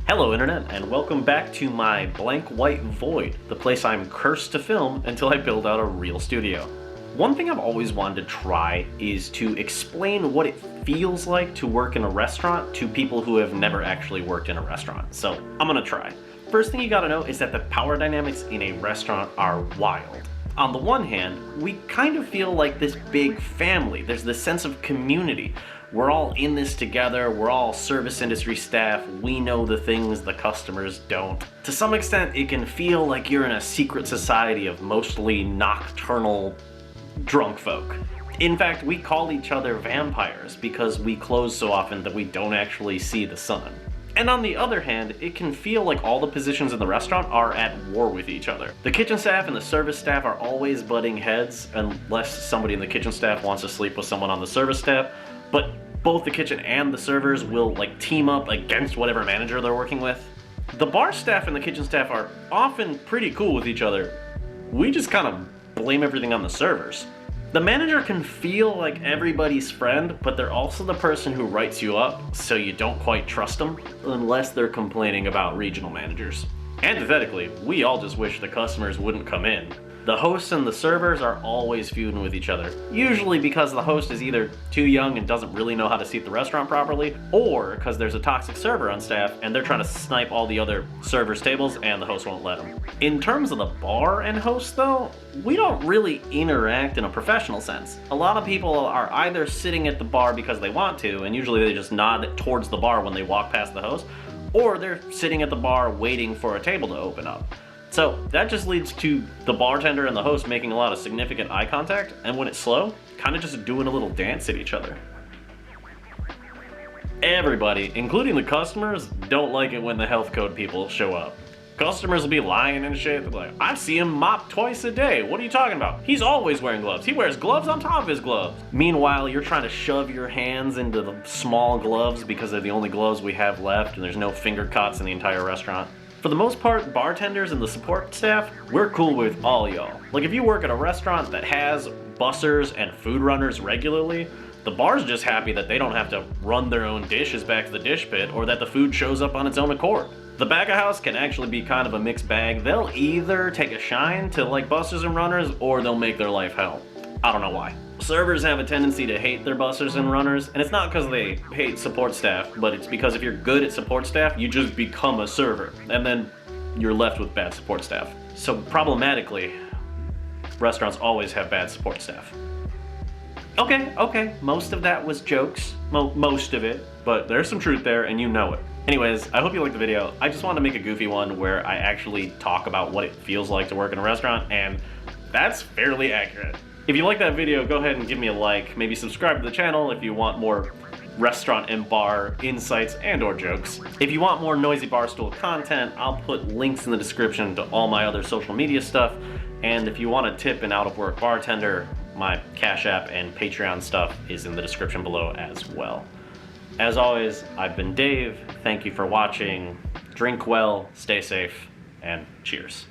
Hello Internet, and welcome back to my blank white void, the place I'm cursed to film until I build out a real studio. One thing I've always wanted to try is to explain what it feels like to work in a restaurant to people who have never actually worked in a restaurant, so I'm gonna try. First thing you gotta know is that the power dynamics in a restaurant are wild. On the one hand, we kind of feel like this big family. There's this sense of community. We're all in this together, we're all service industry staff, we know the things the customers don't. To some extent, it can feel like you're in a secret society of mostly nocturnal drunk folk. In fact, we call each other vampires because we close so often that we don't actually see the sun. And on the other hand, it can feel like all the positions in the restaurant are at war with each other. The kitchen staff and the service staff are always butting heads unless somebody in the kitchen staff wants to sleep with someone on the service staff, but both the kitchen and the servers will team up against whatever manager they're working with. The bar staff and the kitchen staff are often pretty cool with each other. We just kind of blame everything on the servers. The manager can feel like everybody's friend, but they're also the person who writes you up, so you don't quite trust them, unless they're complaining about regional managers. Antithetically, we all just wish the customers wouldn't come in. The hosts and the servers are always feuding with each other, usually because the host is either too young and doesn't really know how to seat the restaurant properly, or because there's a toxic server on staff and they're trying to snipe all the other servers' tables and the host won't let them. In terms of the bar and host though, we don't really interact in a professional sense. A lot of people are either sitting at the bar because they want to, and usually they just nod towards the bar when they walk past the host, or they're sitting at the bar waiting for a table to open up. So that just leads to the bartender and the host making a lot of significant eye contact, and when it's slow, kind of just doing a little dance at each other. Everybody, including the customers, don't like it when the health code people show up. Customers will be lying and shit. They're like, I see him mop twice a day. What are you talking about? He's always wearing gloves. He wears gloves on top of his gloves. Meanwhile, you're trying to shove your hands into the small gloves because they're the only gloves we have left and there's no finger cuts in the entire restaurant. For the most part, bartenders and the support staff, we're cool with all y'all. Like if you work at a restaurant that has bussers and food runners regularly, the bar's just happy that they don't have to run their own dishes back to the dish pit or that the food shows up on its own accord. The back of house can actually be kind of a mixed bag. They'll either take a shine to bussers and runners or they'll make their life hell. I don't know why. Servers have a tendency to hate their bussers and runners, and it's not because they hate support staff, but it's because if you're good at support staff, you just become a server, and then you're left with bad support staff. So problematically, restaurants always have bad support staff. Okay, most of that was jokes, most of it, but there's some truth there, and you know it. Anyways, I hope you liked the video. I just wanted to make a goofy one where I actually talk about what it feels like to work in a restaurant, and that's fairly accurate. If you like that video, go ahead and give me a like, maybe subscribe to the channel if you want more restaurant and bar insights and or jokes. If you want more Noisy Barstool content, I'll put links in the description to all my other social media stuff, and if you want a tip an out-of-work bartender, my Cash App and Patreon stuff is in the description below as well. As always, I've been Dave, thank you for watching, drink well, stay safe, and cheers.